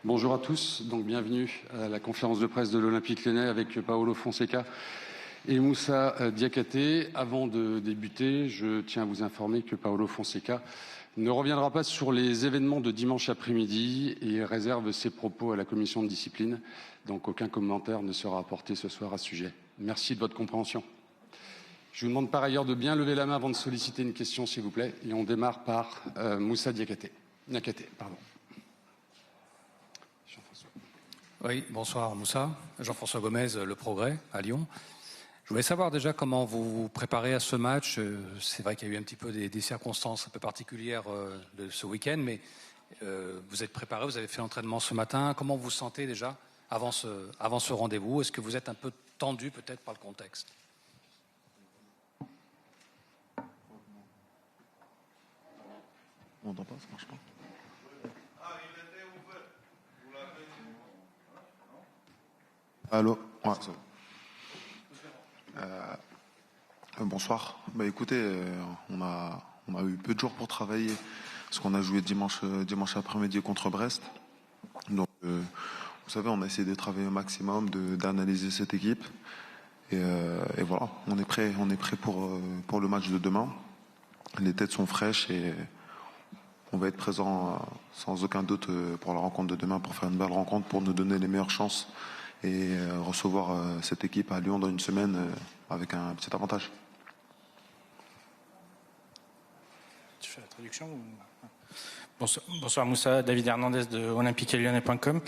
Bonjour à tous, donc bienvenue à la conférence de presse de l'Olympique Lyonnais avec Paolo Fonseca et Moussa Diakhaté. Avant de débuter, je tiens à vous informer que Paolo Fonseca ne reviendra pas sur les événements de dimanche après-midi et réserve ses propos à la commission de discipline. Donc aucun commentaire ne sera apporté ce soir à ce sujet. Merci de votre compréhension. Je vous demande par ailleurs de bien lever la main avant de solliciter une question, s'il vous plaît. Et on démarre par Moussa Diakhaté. Pardon. Oui, bonsoir Moussa. Jean-François Gomez, Le Progrès, à Lyon. Je voulais savoir déjà comment vous vous préparez à ce match. C'est vrai qu'il y a eu un petit peu des circonstances un peu particulières de ce week-end, mais vous êtes préparé, vous avez fait l'entraînement ce matin. Comment vous vous sentez déjà avant ce rendez-vous? Est-ce que vous êtes un peu tendu peut-être par le contexte? On n'entend pas, ça marche pas. Allô? Ouais, ça va. Bonsoir. Écoutez, on a eu peu de jours pour travailler parce qu'on a joué dimanche après-midi contre Brest. Donc, vous savez, on a essayé de travailler au maximum, d'analyser cette équipe. Et voilà, on est prêt pour le match de demain. Les têtes sont fraîches et on va être présent sans aucun doute pour la rencontre de demain, pour faire une belle rencontre, pour nous donner les meilleures chances et recevoir cette équipe à Lyon dans une semaine avec un petit avantage. Tu fais la traduction ou... Bonsoir Moussa, David Hernandez de olympiquelyonnais.com.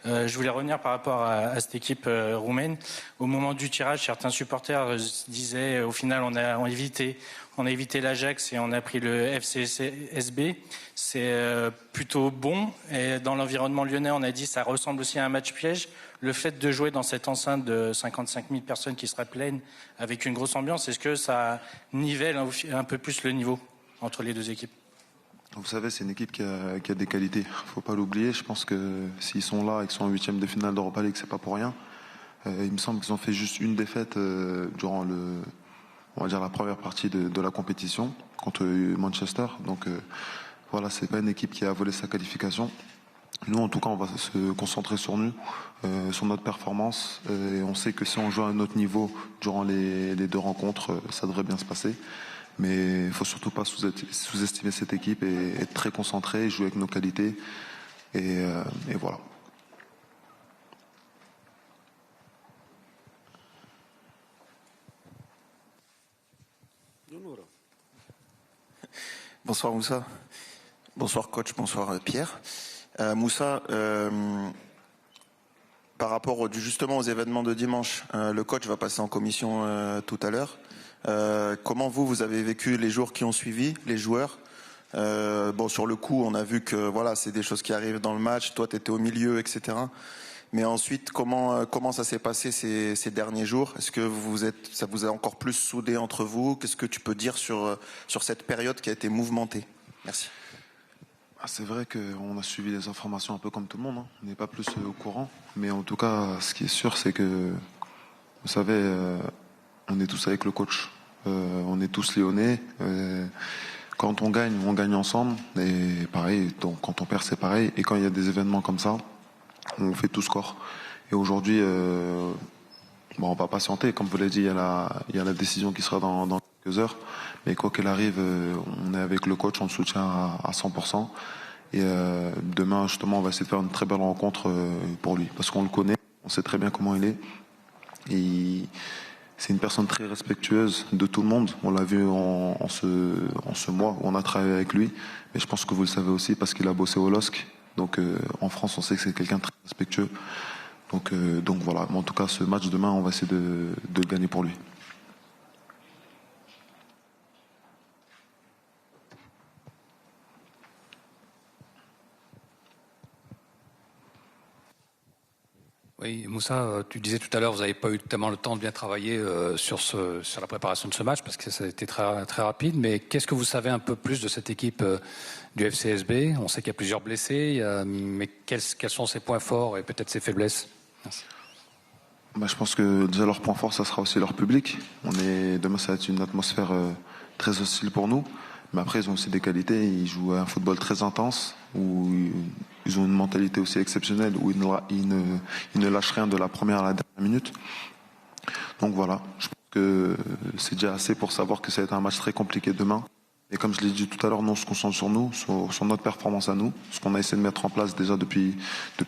Je voulais revenir par rapport à cette équipe roumaine. Au moment du tirage, certains supporters disaient au final on a évité l'Ajax et on a pris le FCSB. C'est plutôt bon. Et dans l'environnement lyonnais, on a dit ça ressemble aussi à un match piège. Le fait de jouer dans cette enceinte de 55 000 personnes qui sera pleine avec une grosse ambiance, est-ce que ça nivelle un peu plus le niveau entre les deux équipes? Vous savez, c'est une équipe qui a des qualités. Faut pas l'oublier. Je pense que s'ils sont là et qu'ils sont en 8e de finale d'Europa League, c'est pas pour rien. Il me semble qu'ils ont fait juste une défaite durant on va dire la première partie de la compétition contre Manchester. Donc voilà, c'est pas une équipe qui a volé sa qualification. Nous, en tout cas, on va se concentrer sur nous, sur notre performance. Et on sait que si on joue à un autre niveau durant les deux rencontres, ça devrait bien se passer. Mais il faut surtout pas sous-estimer cette équipe et être très concentré, jouer avec nos qualités. Et voilà. Bonsoir Moussa. Bonsoir coach, bonsoir Pierre. Moussa, par rapport justement aux événements de dimanche, le coach va passer en commission tout à l'heure. Comment vous avez vécu les jours qui ont suivi, les joueurs? Sur le coup, on a vu que voilà, c'est des choses qui arrivent dans le match. Toi, tu étais au milieu, etc. Mais ensuite, comment ça s'est passé ces derniers jours? Est-ce que ça vous a encore plus soudé entre vous? Qu'est-ce que tu peux dire sur cette période qui a été mouvementée? Merci. C'est vrai qu'on a suivi les informations un peu comme tout le monde. On n'est pas plus au courant. Mais en tout cas, ce qui est sûr, c'est que, vous savez, on est tous avec le coach. On est tous lyonnais. Quand on gagne ensemble. Et pareil, donc quand on perd, c'est pareil. Et quand il y a des événements comme ça, on fait tout score. Et aujourd'hui, on va patienter. Comme vous l'avez dit, il y a la décision qui sera dans quelques heures. Mais quoi qu'il arrive, on est avec le coach, on le soutient à 100%. Et demain, justement, on va essayer de faire une très belle rencontre pour lui. Parce qu'on le connaît, on sait très bien comment il est. Et c'est une personne très respectueuse de tout le monde. On l'a vu en ce mois où on a travaillé avec lui. Mais je pense que vous le savez aussi parce qu'il a bossé au LOSC. Donc en France, on sait que c'est quelqu'un de très respectueux. Donc voilà. Mais en tout cas, ce match demain, on va essayer de le gagner pour lui. Oui, Moussa, tu disais tout à l'heure, vous n'avez pas eu tellement le temps de bien travailler sur la préparation de ce match parce que ça a été très, très rapide. Mais qu'est-ce que vous savez un peu plus de cette équipe du FCSB? On sait qu'il y a plusieurs blessés, mais quels sont ses points forts et peut-être ses faiblesses? Merci. Je pense que déjà leur point fort, ça sera aussi leur public. Demain, ça va être une atmosphère très hostile pour nous. Mais après, ils ont aussi des qualités. Ils jouent à un football très intense, où ils ont une mentalité aussi exceptionnelle, où ils ne lâchent rien de la première à la dernière minute. Donc voilà, je pense que c'est déjà assez pour savoir que ça va être un match très compliqué demain. Et comme je l'ai dit tout à l'heure, nous on se concentre sur nous, sur notre performance à nous, ce qu'on a essayé de mettre en place déjà depuis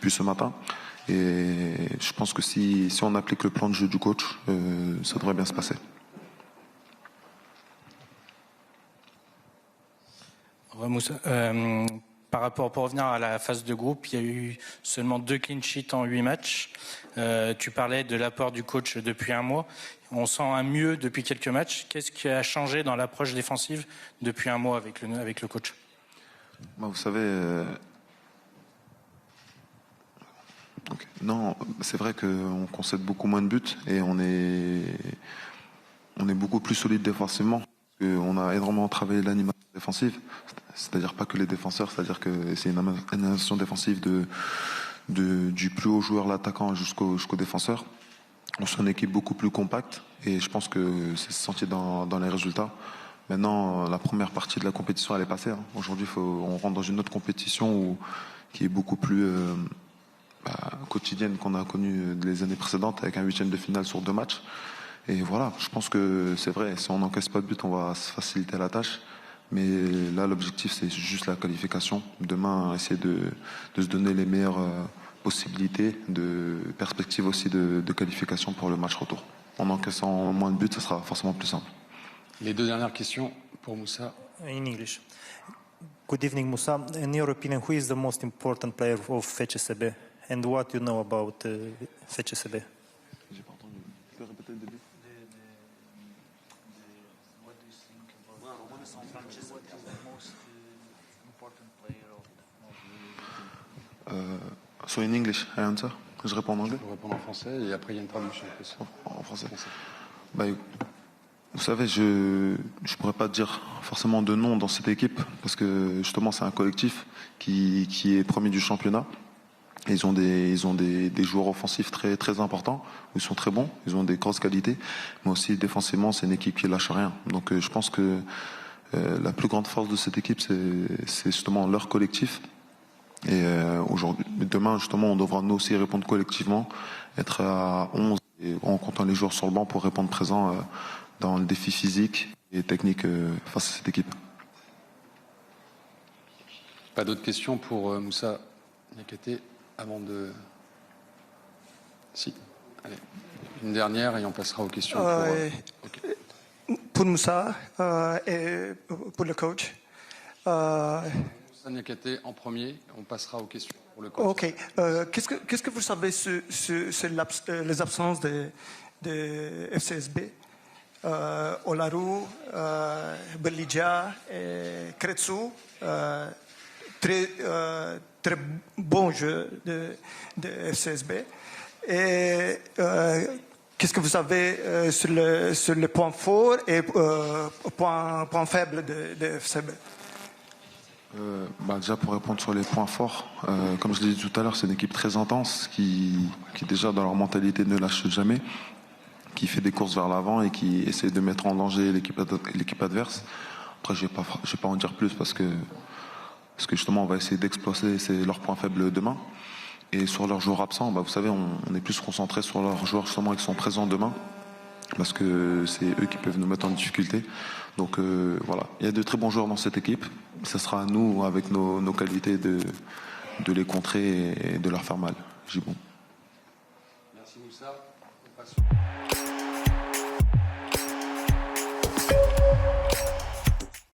ce matin. Et je pense que si on applique le plan de jeu du coach, ça devrait bien se passer. Ouais, Moussa, pour revenir à la phase de groupe, il y a eu seulement 2 clean sheets en 8 matchs. Tu parlais de l'apport du coach depuis un mois. On sent un mieux depuis quelques matchs. Qu'est-ce qui a changé dans l'approche défensive depuis un mois avec le coach? Vous savez, non, c'est vrai qu'on concède beaucoup moins de buts et on est beaucoup plus solide défensivement. On a énormément travaillé l'animation défensive, c'est-à-dire pas que les défenseurs, c'est-à-dire que c'est une animation défensive du plus haut joueur, l'attaquant, jusqu'au défenseur. On est une équipe beaucoup plus compacte et je pense que c'est senti dans les résultats. Maintenant, la première partie de la compétition, elle est passée. Aujourd'hui, on rentre dans une autre compétition qui est beaucoup plus quotidienne qu'on a connue les années précédentes, avec un 8e de finale sur 2 matchs. Et voilà, je pense que c'est vrai, si on n'encaisse pas de but, on va se faciliter la tâche. Mais là, l'objectif, c'est juste la qualification. Demain, essayer de se donner les meilleures possibilités, de perspectives aussi de qualification pour le match retour. En encaissant moins de buts, ça sera forcément plus simple. Les 2 dernières questions pour Moussa. In English. Good evening, Moussa. In your opinion, who is the most important player of FCSB? And what you know about FCSB? J'ai pas entendu. Tu peux répéter le début? What do you think about Sanchez? What is the most important player of So in English, I answer. Je réponds en anglais. Je vais répondre en français et après il y a une traduction. En français. Vous savez, je pourrais pas dire forcément de nom dans cette équipe parce que justement c'est un collectif qui est premier du championnat. Et ils ont des joueurs offensifs très très importants. Ils sont très bons. Ils ont des grosses qualités, mais aussi défensivement c'est une équipe qui lâche rien. Donc je pense que la plus grande force de cette équipe c'est justement leur collectif. Et demain justement on devra nous aussi répondre collectivement, être à 11 et en comptant les joueurs sur le banc pour répondre présent dans le défi physique et technique face à cette équipe. Pas d'autres questions pour Moussa Niakhaté avant de... Si, allez, une dernière et on passera aux questions pour Moussa et pour le coach. Moussa Niakhaté en premier, on passera aux questions pour le coach. Ok. Qu'est-ce que vous savez sur les absences de FCSB? Olaru, Berlidja, Kretsu, très bon jeu de FCSB. Et qu'est-ce que vous savez sur le point fort et point faible de FCSB? Déjà pour répondre sur les points forts, comme je l'ai dit tout à l'heure, c'est une équipe très intense qui déjà dans leur mentalité ne lâche jamais, qui fait des courses vers l'avant et qui essaie de mettre en danger l'équipe adverse. Après, je vais pas en dire plus parce que justement on va essayer d'exploiter leurs points faibles demain. Et sur leurs joueurs absents, vous savez, on est plus concentré sur leurs joueurs justement qui sont présents demain, parce que c'est eux qui peuvent nous mettre en difficulté. Donc voilà, il y a de très bons joueurs dans cette équipe. Ce sera à nous, avec nos qualités, de les contrer et de leur faire mal. Gibon. Merci Moussa. On passe...